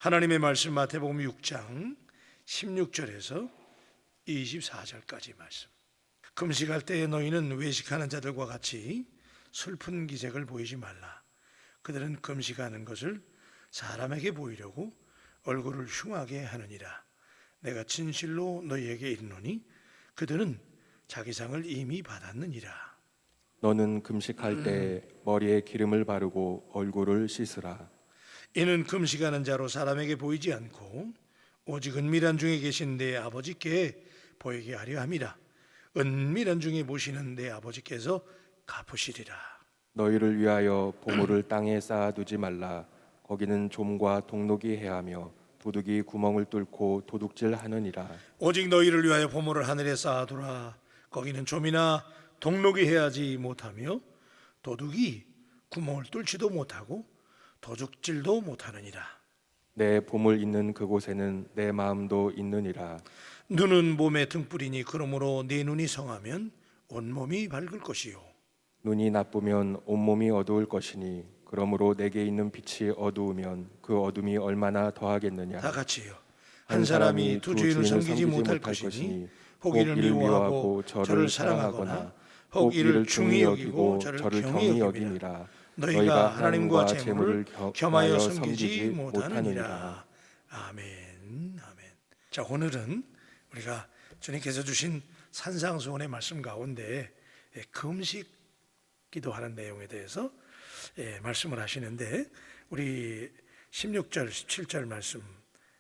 하나님의 말씀 마태복음 6장 16절에서 24절까지 말씀. 금식할 때에 너희는 외식하는 자들과 같이 슬픈 기색을 보이지 말라. 그들은 금식하는 것을 사람에게 보이려고 얼굴을 흉하게 하느니라. 내가 진실로 너희에게 이르노니 그들은 자기 상을 이미 받았느니라. 너는 금식할 때 머리에 기름을 바르고 얼굴을 씻으라. 이는 금식하는 자로 사람에게 보이지 않고 오직 은밀한 중에 계신 내 아버지께 보이게 하려 함이라. 은밀한 중에 보시는 내 아버지께서 갚으시리라. 너희를 위하여 보물을 땅에 쌓아두지 말라. 거기는 좀과 동록이 해하며 도둑이 구멍을 뚫고 도둑질하느니라. 오직 너희를 위하여 보물을 하늘에 쌓아두라. 거기는 좀이나 동록이 해하지 못하며 도둑이 구멍을 뚫지도 못하고 도둑질도 못하느니라. 내 보물 있는 그곳에는 내 마음도 있느니라. 눈은 몸의 등불이니 그러므로 네 눈이 성하면 온몸이 밝을 것이요 눈이 나쁘면 온몸이 어두울 것이니 그러므로 내게 있는 빛이 어두우면 그 어둠이 얼마나 더하겠느냐. 다 같이요. 한 사람이 두 주인을 섬기지 못할 것이니 혹 이를 미워하고 저를 사랑하거나 혹 이를 중히 여기고 저를 경히 여기니라. 너희가 하나님과 재물을 겸하여 섬기지 못하느니라. 아멘. 아멘. 자, 오늘은 우리가 주님께서 주신 산상수훈의 말씀 가운데 금식 기도하는 내용에 대해서 말씀을 하시는데, 우리 16절 17절 말씀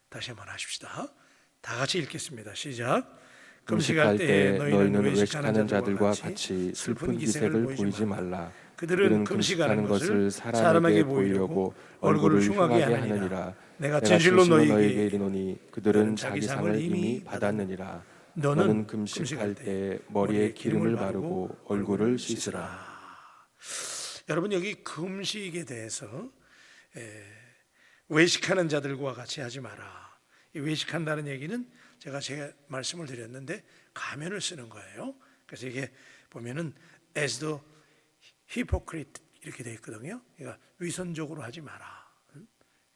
다시 한번 하십시다. 다 같이 읽겠습니다. 시작. 금식할 때 너희는 외식하는 자들과 같이 슬픈 기색을 보이지 말라. 그들은 금식하는 것을 사람에게 보이려고 얼굴을 흉하게 하느니라. 내가 진실로 너희에게 이르노니 그들은 자기 상을 이미 받았느니라. 너는 금식할 때 머리에 기름을 바르고 얼굴을 씻으라. 여러분, 여기 금식에 대해서 외식하는 자들과 같이 하지 마라. 이 외식한다는 얘기는 제가 말씀을 드렸는데 가면을 쓰는 거예요. 그래서 이게 보면은 as the hypocrite 이렇게 돼 있거든요. 그러니까 위선적으로 하지 마라.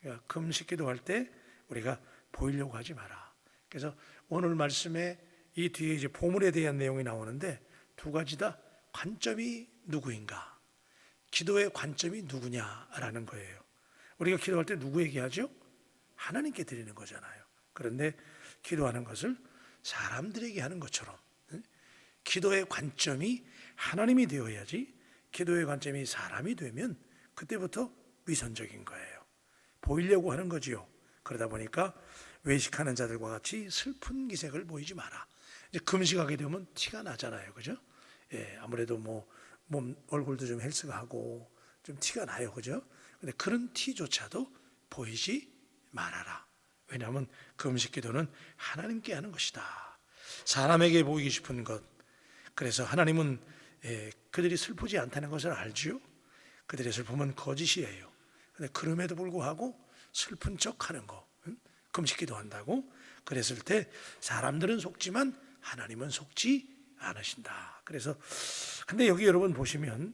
그러니까 금식기도 할 때 우리가 보이려고 하지 마라. 그래서 오늘 말씀에 이 뒤에 이제 보물에 대한 내용이 나오는데 두 가지 다 관점이 누구인가, 기도의 관점이 누구냐라는 거예요. 우리가 기도할 때 누구에게 하죠? 하나님께 드리는 거잖아요. 그런데 기도하는 것을 사람들에게 하는 것처럼 기도의 관점이 하나님이 되어야지, 기도의 관점이 사람이 되면 그때부터 위선적인 거예요. 보이려고 하는 거지요. 그러다 보니까 외식하는 자들과 같이 슬픈 기색을 보이지 마라. 이제 금식하게 되면 티가 나잖아요, 그죠? 아무래도 뭐 몸 얼굴도 좀 헬스가 하고 좀 티가 나요, 그죠? 근데 그런 티조차도 보이지 말아라. 왜냐하면 금식 기도는 하나님께 하는 것이다. 사람에게 보이기 싶은 것. 그래서 하나님은 그들이 슬프지 않다는 것을 알지요. 그들의 슬픔은 거짓이에요. 근데 그럼에도 불구하고 슬픈 척하는 거, 금식 기도한다고 그랬을 때 사람들은 속지만 하나님은 속지 않으신다. 그래서 근데 여기 여러분 보시면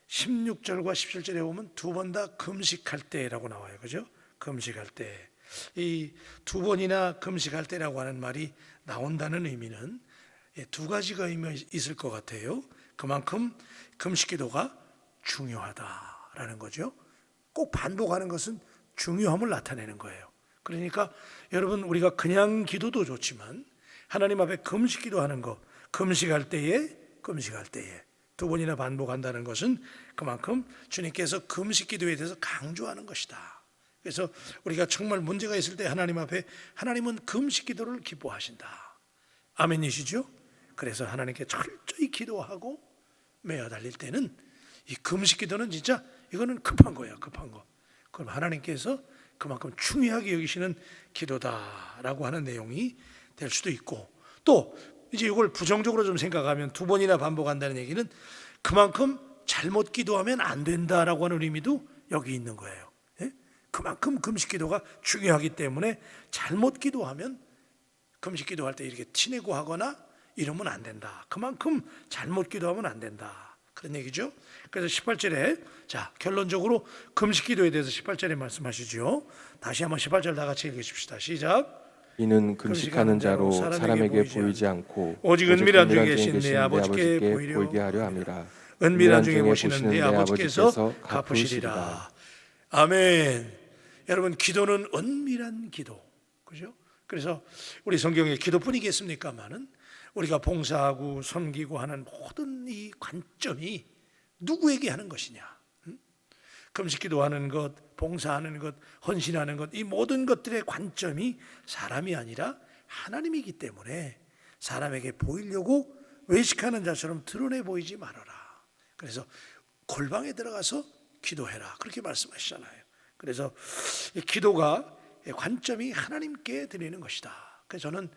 16절과 17절에 보면 두 번 다 금식할 때라고 나와요, 그죠? 금식할 때. 이 두 번이나 금식할 때라고 하는 말이 나온다는 의미는 두 가지가 있을 것 같아요. 그만큼 금식 기도가 중요하다라는 거죠. 꼭 반복하는 것은 중요함을 나타내는 거예요. 그러니까 여러분, 우리가 그냥 기도도 좋지만 하나님 앞에 금식 기도하는 거, 금식할 때에 두 번이나 반복한다는 것은 그만큼 주님께서 금식 기도에 대해서 강조하는 것이다. 그래서 우리가 정말 문제가 있을 때 하나님 앞에, 하나님은 금식 기도를 기뻐하신다. 아멘이시죠? 그래서 하나님께 철저히 기도하고 매어달릴 때는 이 금식 기도는 진짜 이거는 급한 거예요, 급한 거. 그럼 하나님께서 그만큼 중요하게 여기시는 기도다라고 하는 내용이 될 수도 있고, 또 이제 이걸 부정적으로 좀 생각하면 두 번이나 반복한다는 얘기는 그만큼 잘못 기도하면 안 된다라고 하는 의미도 여기 있는 거예요. 그만큼 금식 기도가 중요하기 때문에 잘못 기도하면, 금식 기도할 때 이렇게 티내고 하거나 이러면 안 된다. 그만큼 잘못 기도하면 안 된다. 그런 얘기죠. 그래서 18절에 자 결론적으로 금식 기도에 대해서 18절에 말씀하시죠. 다시 한번 18절 다 같이 읽으십시다. 시작. 이는 금식하는 자로 사람에게 보이지 않고 오직 은밀한 중에 계신 내 아버지께 보이게 하려 함이라. 은밀한 중에 보시는 내 아버지께서 갚으시리라. 아멘. 여러분 기도는 은밀한 기도, 그죠? 그래서 우리 성경에 기도뿐이겠습니까마는 우리가 봉사하고 섬기고 하는 모든 이 관점이 누구에게 하는 것이냐? 금식 기도하는 것, 봉사하는 것, 헌신하는 것, 이 모든 것들의 관점이 사람이 아니라 하나님이기 때문에 사람에게 보이려고 외식하는 자처럼 드러내 보이지 말아라. 그래서 골방에 들어가서 기도해라, 그렇게 말씀하시잖아요. 그래서 기도가 관점이 하나님께 드리는 것이다. 그래서 저는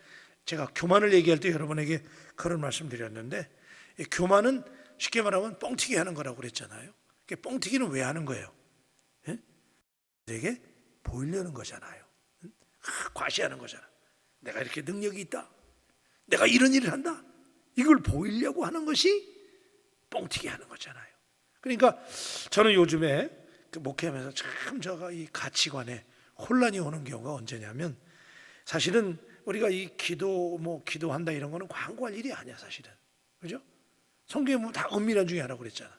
제가 교만을 얘기할 때 여러분에게 그런 말씀 드렸는데, 교만은 쉽게 말하면 뻥튀기 하는 거라고 그랬잖아요. 뻥튀기는 왜 하는 거예요? 내게 보이려는 거잖아요. 과시하는 거잖아. 내가 이렇게 능력이 있다, 내가 이런 일을 한다, 이걸 보이려고 하는 것이 뻥튀기 하는 거잖아요. 그러니까 저는 요즘에 목회하면서 참 제가 이 가치관에 혼란이 오는 경우가 언제냐면, 사실은 우리가 이 기도한다 이런 거는 광고할 일이 아니야 사실은, 그죠? 성경에 보면 다 은밀한 중에 하라고 그랬잖아.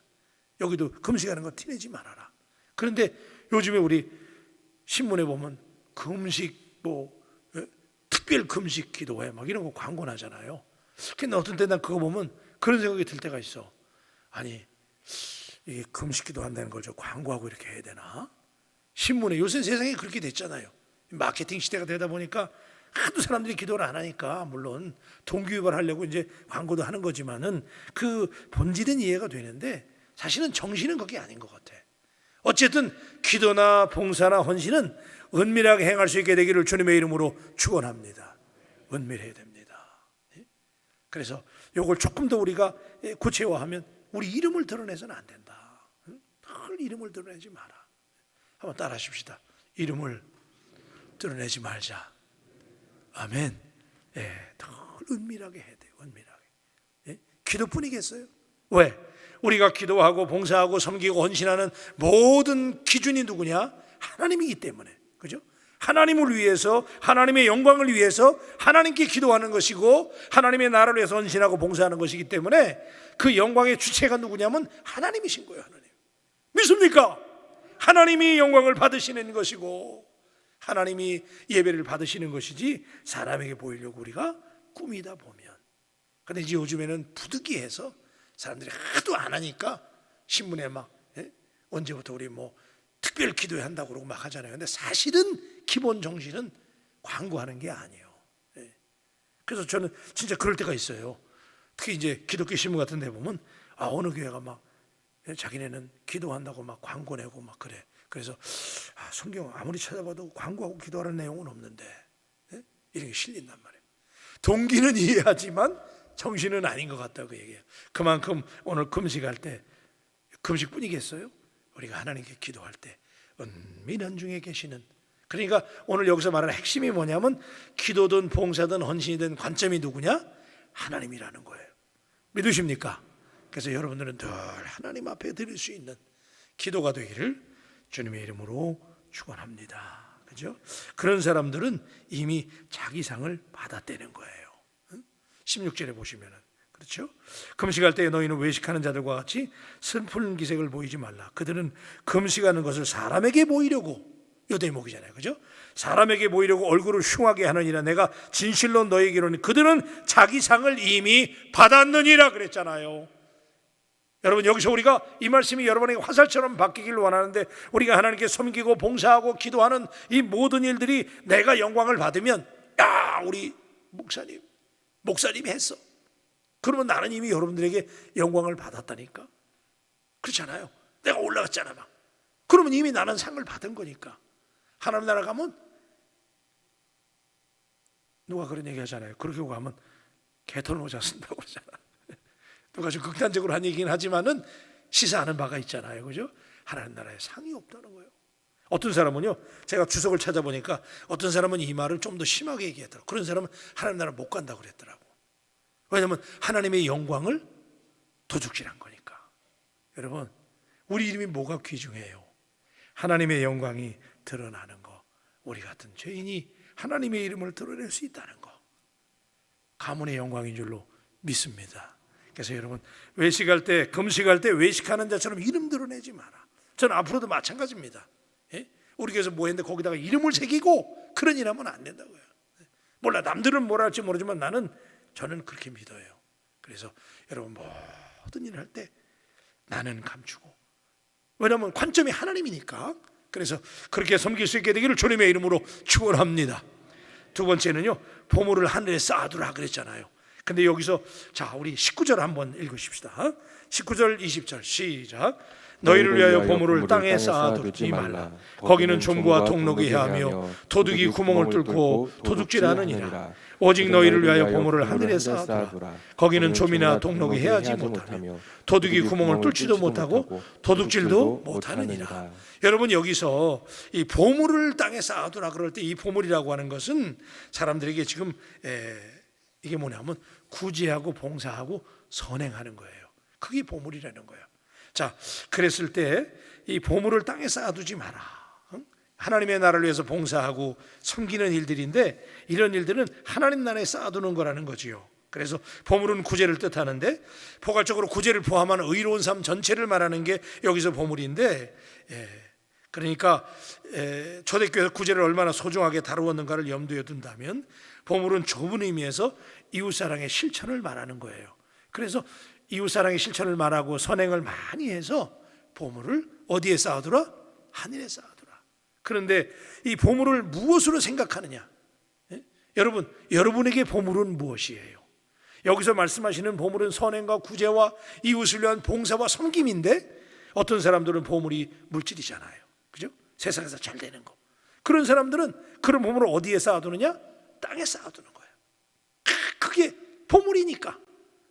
여기도 금식하는 거 티내지 말아라. 그런데 요즘에 우리 신문에 보면 금식 특별 금식 기도회 막 이런 거 광고 나잖아요. 근데 어떤 때 난 그거 보면 그런 생각이 들 때가 있어. 아니 이게 금식 기도한다는 걸 저 광고하고 이렇게 해야 되나? 신문에 요새 세상이 그렇게 됐잖아요. 마케팅 시대가 되다 보니까 하도 사람들이 기도를 안 하니까, 물론 동기유발하려고 이제 광고도 하는 거지만은 그 본질은 이해가 되는데 사실은 정신은 그게 아닌 것 같아. 어쨌든 기도나 봉사나 헌신은 은밀하게 행할 수 있게 되기를 주님의 이름으로 축원합니다. 은밀해야 됩니다. 그래서 이걸 조금 더 우리가 구체화하면 우리 이름을 드러내서는 안 된다. 늘 이름을 드러내지 마라. 한번 따라 하십시다. 이름을 드러내지 말자. 아멘. 늘 은밀하게 해야 돼요. 은밀하게. 기도뿐이겠어요? 왜? 우리가 기도하고 봉사하고 섬기고 헌신하는 모든 기준이 누구냐? 하나님이기 때문에. 그죠? 하나님을 위해서, 하나님의 영광을 위해서 하나님께 기도하는 것이고 하나님의 나라를 위해서 헌신하고 봉사하는 것이기 때문에 그 영광의 주체가 누구냐면 하나님이신 거예요. 하나님. 믿습니까? 하나님이 영광을 받으시는 것이고 하나님이 예배를 받으시는 것이지 사람에게 보이려고 우리가 꾸미다 보면. 그런데 이제 요즘에는 부득이해서 사람들이 하도 안 하니까 신문에 막 언제부터 우리 특별 기도회 한다고 그러고 막 하잖아요. 근데 사실은 기본 정신은 광고하는 게 아니에요. 그래서 저는 진짜 그럴 때가 있어요. 특히 이제 기독교 신문 같은 데 보면 어느 교회가 막 자기네는 기도한다고 막 광고 내고 막 그래. 그래서 성경 아무리 찾아봐도 광고하고 기도하는 내용은 없는데 이런 게 실린단 말이에요. 동기는 이해하지만 정신은 아닌 것 같다고 얘기해요. 그만큼 오늘 금식할 때, 금식뿐이겠어요? 우리가 하나님께 기도할 때 은밀한 중에 계시는, 그러니까 오늘 여기서 말하는 핵심이 뭐냐면 기도든 봉사든 헌신이든 관점이 누구냐? 하나님이라는 거예요. 믿으십니까? 그래서 여러분들은 늘 하나님 앞에 드릴 수 있는 기도가 되기를 주님의 이름으로 축원합니다. 그죠? 그런 사람들은 이미 자기 상을 받았다는 거예요. 16절에 보시면은, 그렇죠? 금식할 때 너희는 외식하는 자들과 같이 슬픈 기색을 보이지 말라. 그들은 금식하는 것을 사람에게 보이려고, 요 대목이잖아요, 그죠? 사람에게 보이려고 얼굴을 흉하게 하느니라. 내가 진실로 너희에게 이르노니 그들은 자기 상을 이미 받았느니라 그랬잖아요. 여러분, 여기서 우리가 이 말씀이 여러분에게 화살처럼 바뀌기를 원하는데, 우리가 하나님께 섬기고 봉사하고 기도하는 이 모든 일들이 내가 영광을 받으면, 야, 우리 목사님이 했어. 그러면 나는 이미 여러분들에게 영광을 받았다니까. 그렇잖아요. 내가 올라갔잖아 막. 그러면 이미 나는 상을 받은 거니까. 하나님 나라 가면 누가 그런 얘기 하잖아요. 그렇게 가면 개털 모자 쓴다고 그러잖아. 누가 좀 극단적으로 한 얘기긴 하지만은 시사하는 바가 있잖아요, 그죠? 하나님 나라에 상이 없다는 거예요. 어떤 사람은요, 제가 주석을 찾아보니까 어떤 사람은 이 말을 좀 더 심하게 얘기했더라고. 그런 사람은 하나님 나라 못 간다고 그랬더라고. 왜냐하면 하나님의 영광을 도둑질한 거니까. 여러분, 우리 이름이 뭐가 귀중해요? 하나님의 영광이 드러나는 거. 우리 같은 죄인이 하나님의 이름을 드러낼 수 있다는 거, 가문의 영광인 줄로 믿습니다. 그래서 여러분, 외식할 때, 금식할 때 외식하는 자처럼 이름 드러내지 마라. 저는 앞으로도 마찬가지입니다. 예? 우리 교회에서 뭐 했는데 거기다가 이름을 새기고 그런 일 하면 안 된다고요. 몰라, 남들은 뭐라 할지 모르지만 저는 그렇게 믿어요. 그래서 여러분, 모든 일을 할 때 나는 감추고, 왜냐하면 관점이 하나님이니까. 그래서 그렇게 섬길 수 있게 되기를 주님의 이름으로 축원합니다. 두 번째는요, 보물을 하늘에 쌓아두라 그랬잖아요. 근데 여기서 자, 우리 19절 한번 읽으십시다. 19절 20절 시작. 너희를 위하여 보물을 땅에 쌓아두지 말라. 거기는 좀과 동록이 하며 도둑이 구멍을 뚫고 도둑질하느니라. 오직 너희를 위하여 보물을 하늘에 쌓아두라. 거기는 좀이나 동록이 해하지 못하며 도둑이 구멍을 뚫지도 못하고 도둑질도 못하느니라. 여러분, 여기서 이 보물을 땅에 쌓아두라 그럴 때 이 보물이라고 하는 것은 사람들에게 지금 이게 뭐냐면 구제하고 봉사하고 선행하는 거예요. 그게 보물이라는 거예요. 자, 그랬을 때 이 보물을 땅에 쌓아두지 마라. 하나님의 나라를 위해서 봉사하고 섬기는 일들인데, 이런 일들은 하나님 나라에 쌓아두는 거라는 거지요. 그래서 보물은 구제를 뜻하는데, 포괄적으로 구제를 포함한 의로운 삶 전체를 말하는 게 여기서 보물인데, 그러니까 초대교회에서 구제를 얼마나 소중하게 다루었는가를 염두에 둔다면 보물은 좁은 의미에서 이웃사랑의 실천을 말하는 거예요. 그래서 이웃사랑의 실천을 말하고 선행을 많이 해서 보물을 어디에 쌓아두라? 하늘에 쌓아두라. 그런데 이 보물을 무엇으로 생각하느냐? 여러분, 여러분에게 보물은 무엇이에요? 여기서 말씀하시는 보물은 선행과 구제와 이웃을 위한 봉사와 섬김인데, 어떤 사람들은 보물이 물질이잖아요. 그죠? 세상에서 잘 되는 거. 그런 사람들은 그런 보물을 어디에 쌓아두느냐? 땅에 쌓아두는 거예요. 그게 보물이니까,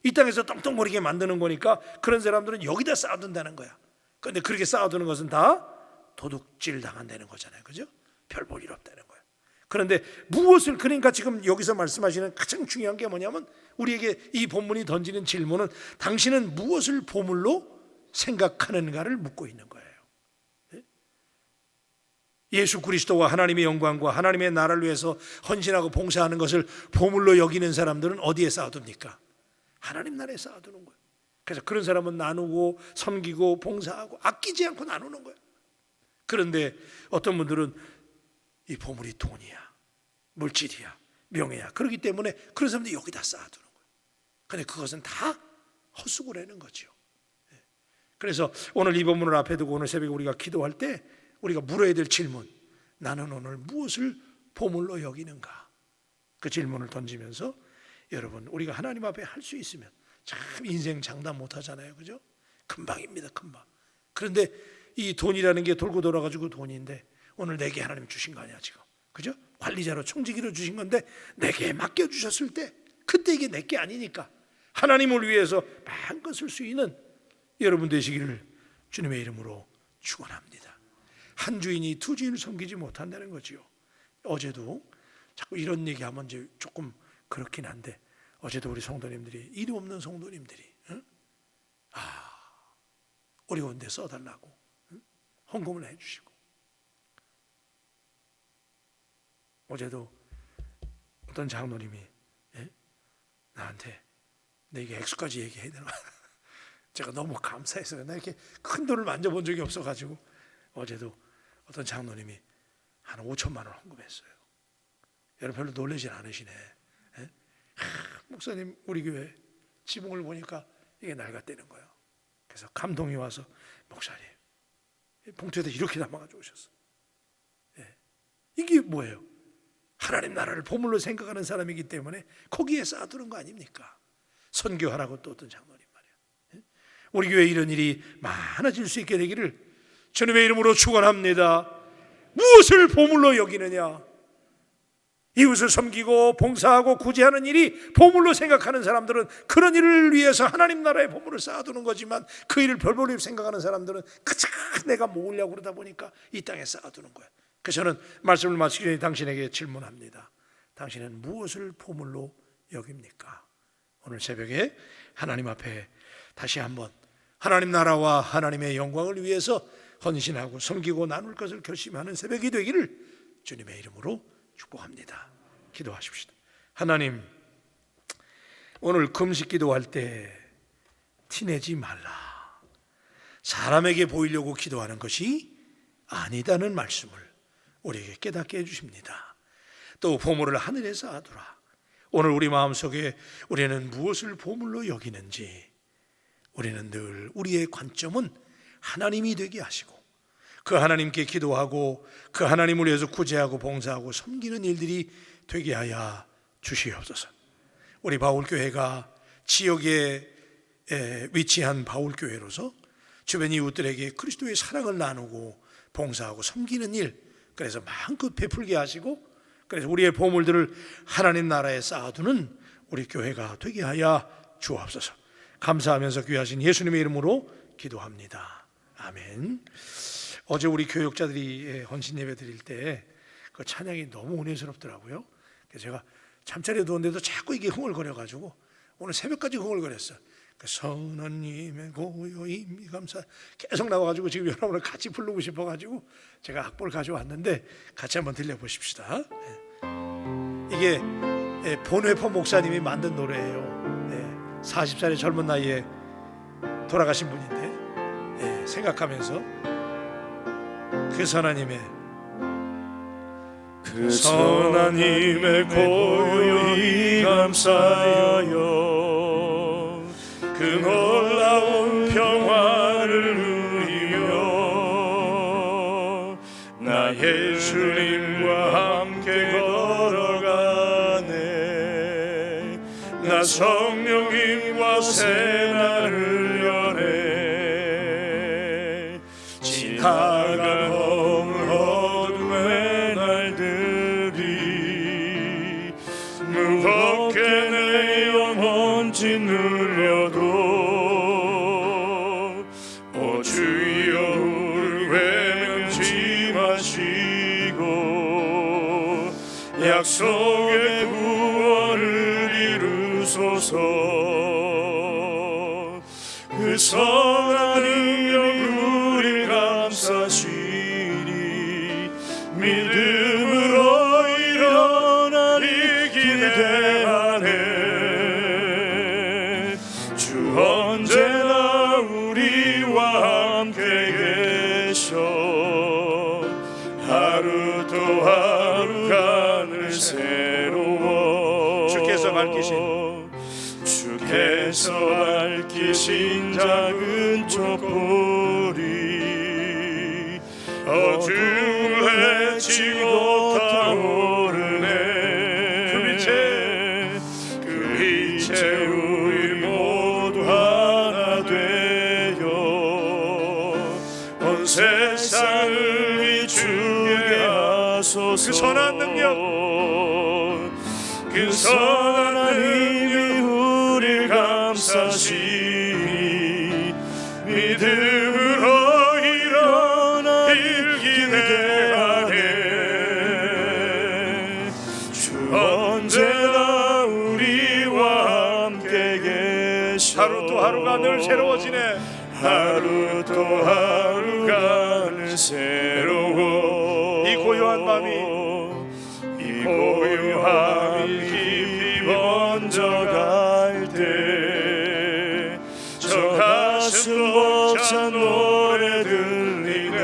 이 땅에서 떵떵거리게 만드는 거니까 그런 사람들은 여기다 쌓아둔다는 거야. 그런데 그렇게 쌓아두는 것은 다 도둑질 당한다는 거잖아요. 그죠? 별 볼 일 없다는 거예요. 그런데 무엇을, 그러니까 지금 여기서 말씀하시는 가장 중요한 게 뭐냐면, 우리에게 이 본문이 던지는 질문은 당신은 무엇을 보물로 생각하는가를 묻고 있는 거예요. 예수 그리스도와 하나님의 영광과 하나님의 나라를 위해서 헌신하고 봉사하는 것을 보물로 여기는 사람들은 어디에 쌓아둡니까? 하나님 나라에 쌓아두는 거예요. 그래서 그런 사람은 나누고 섬기고 봉사하고 아끼지 않고 나누는 거예요. 그런데 어떤 분들은 이 보물이 돈이야, 물질이야, 명예야, 그렇기 때문에 그런 사람들이 여기다 쌓아두는 거예요. 그런데 그것은 다 헛수고라는 거죠. 그래서 오늘 이 본문을 앞에 두고 오늘 새벽에 우리가 기도할 때 우리가 물어야 될 질문, 나는 오늘 무엇을 보물로 여기는가? 그 질문을 던지면서 여러분, 우리가 하나님 앞에 할 수 있으면, 참 인생 장담 못 하잖아요. 그죠? 금방입니다, 금방. 그런데 이 돈이라는 게 돌고 돌아가지고 돈인데, 오늘 내게 하나님 주신 거 아니야 지금. 그죠? 관리자로 총지기로 주신 건데 내게 맡겨주셨을 때, 그때 이게 내게 아니니까 하나님을 위해서 마음껏 쓸 수 있는 여러분 되시기를 주님의 이름으로 축원합니다. 한 주인이 두 주인을 섬기지 못한다는 거지요. 어제도 자꾸 이런 얘기하면 이제 조금 그렇긴 한데, 어제도 우리 성도님들이, 일이 없는 성도님들이 어려운 데 써달라고 헌금을 해주시고, 어제도 어떤 장로님이 나한테 내게 액수까지 얘기해야 되나? 제가 너무 감사해서, 나 이렇게 큰 돈을 만져본 적이 없어가지고 어제도 어떤 장로님이 한 5천만 원 헌금했어요. 여러분 별로 놀라진 않으시네. 목사님, 우리 교회 지붕을 보니까 이게 낡았다는 거예요. 그래서 감동이 와서, 목사님 봉투에다 이렇게 담아가지고 오셨어. 이게 뭐예요? 하나님 나라를 보물로 생각하는 사람이기 때문에 거기에 쌓아두는 거 아닙니까? 선교하라고 또 어떤 장로님 말이야. 우리 교회 이런 일이 많아질 수 있게 되기를 주님의 이름으로 축원합니다. 무엇을 보물로 여기느냐? 이웃을 섬기고 봉사하고 구제하는 일이 보물로 생각하는 사람들은 그런 일을 위해서 하나님 나라의 보물을 쌓아두는 거지만, 그 일을 별볼로 생각하는 사람들은 그저 내가 모으려고 그러다 보니까 이 땅에 쌓아두는 거예요. 그래서 저는 말씀을 마치기 전에 당신에게 질문합니다. 당신은 무엇을 보물로 여깁니까? 오늘 새벽에 하나님 앞에 다시 한번 하나님 나라와 하나님의 영광을 위해서 헌신하고 섬기고 나눌 것을 결심하는 새벽이 되기를 주님의 이름으로 축복합니다. 기도하십시다. 하나님, 오늘 금식 기도할 때 티내지 말라. 사람에게 보이려고 기도하는 것이 아니다는 말씀을 우리에게 깨닫게 해주십니다. 또 보물을 하늘에 쌓아두라. 오늘 우리 마음속에 우리는 무엇을 보물로 여기는지 우리는 늘 우리의 관점은 하나님이 되게 하시고 그 하나님께 기도하고 그 하나님을 위해서 구제하고 봉사하고 섬기는 일들이 되게 하여 주시옵소서. 우리 바울교회가 지역에 위치한 바울교회로서 주변 이웃들에게 그리스도의 사랑을 나누고 봉사하고 섬기는 일, 그래서 마음껏 베풀게 하시고 그래서 우리의 보물들을 하나님 나라에 쌓아두는 우리 교회가 되게 하여 주옵소서. 감사하면서 귀하신 예수님의 이름으로 기도합니다. 아멘. 어제 우리 교육자들이 헌신 예배 드릴 때 그 찬양이 너무 은혜스럽더라고요. 그래서 제가 잠자리에 누웠는데도 자꾸 이게 흥얼거려가지고 오늘 새벽까지 흥얼거렸어요. 그 선하님의 고요임이 감사 계속 나와가지고 지금 여러분을 같이 부르고 싶어가지고 제가 악보를 가져왔는데 같이 한번 들려보십시다. 이게 본회포 목사님이 만든 노래예요. 40살의 젊은 나이에 돌아가신 분인데 생각하면서 그 선하님의 고요히 감사하여 그 놀라운 평화를 누리며 나 예수님과 함께 걸어가네. 나 성령님과 새날을 여네. 지나간 어둠의 날들이 무겁게 내 영혼 짓눌려도 오 주여 우리 외면치 마시고 약속의 구원을 이루소서. 그 선한 능력 우리 감사시니 믿음으로 일어나리 기대하네. 주 언제나 우리와 함께 계셔. 하루 또 하루가 늘 새로워. 주께서 밝히신 작은 촛불이 어둠을 헤치고 타오르네. 그 빛에 우리 모두 하나 되어 온 세상을 비추게 하소서. 그 선한 능력, 그 선한 능력 우리 감사시니 믿음으로 일어나길 기대하네. 주 언제나 우리와 함께 계셔. 하루 또 하루가 늘 새로워지네. 하루 또 하루가 늘 새로워. 이 고요한 밤이 깊이 번져갈 때 저 가슴 벅찬 노래 들리네.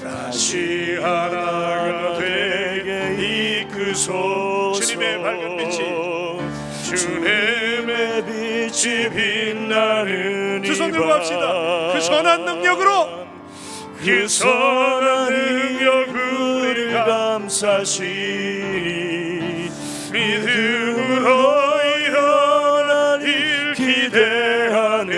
다시 하나가 되게 이끄소서. 주님의 밝은 빛이 빛나는 두 손 들고 합시다. 그 선한 능력으로, 그 선한 능력 우리 감사시니 믿음으로 일어나길 기대하네.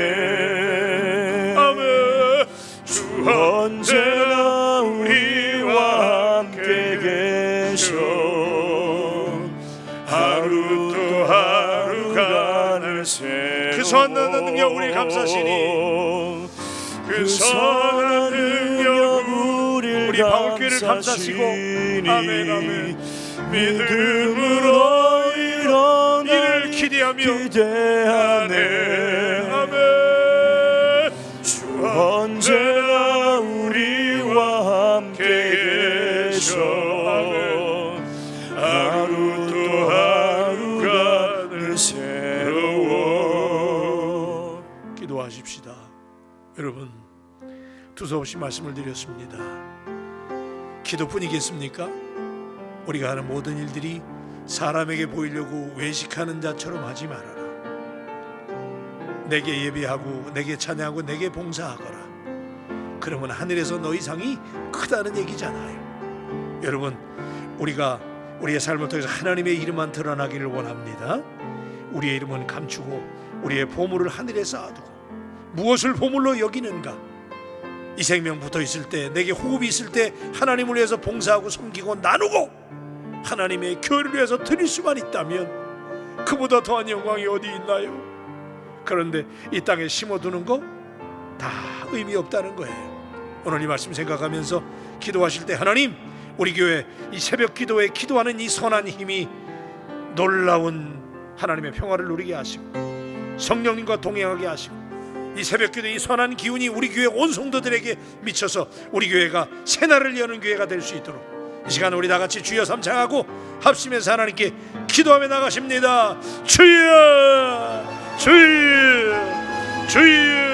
아멘. 주 언제나 우리와 함께 계셔. 하루 또 하루가 늘 새로워. 그 선한 능력 우리 감사시니 그 선한 능력 우리 바울교회를 감사시고 아멘 아멘. 믿음으로 이를 기대하며 기대하네. 하루 또 하루가 늘 새로워. 기도하십시다. 여러분, 두서없이 말씀을 드렸습니다. 기도뿐이겠습니까? 우리가 하는 모든 일들이 사람에게 보이려고 외식하는 자처럼 하지 말아라. 내게 예배하고 내게 찬양하고 내게 봉사하거라. 그러면 하늘에서 너희 상이 크다는 얘기잖아요. 여러분, 우리가 우리의 삶을 통해서 하나님의 이름만 드러나기를 원합니다. 우리의 이름은 감추고 우리의 보물을 하늘에 쌓아두고 무엇을 보물로 여기는가? 이 생명 붙어 있을 때, 내게 호흡이 있을 때 하나님을 위해서 봉사하고 섬기고 나누고 하나님의 교회를 위해서 드릴 수만 있다면 그보다 더한 영광이 어디 있나요? 그런데 이 땅에 심어두는 거 다 의미 없다는 거예요. 오늘 이 말씀 생각하면서 기도하실 때, 하나님, 우리 교회 이 새벽 기도에 기도하는 이 선한 힘이 놀라운 하나님의 평화를 누리게 하시고 성령님과 동행하게 하시고 이 새벽 기도의 이 선한 기운이 우리 교회 온 성도들에게 미쳐서 우리 교회가 새날을 여는 교회가 될 수 있도록 이 시간 우리 다같이 주여 삼창하고 합심해서 하나님께 기도하며 나가십니다. 주여, 주여, 주여.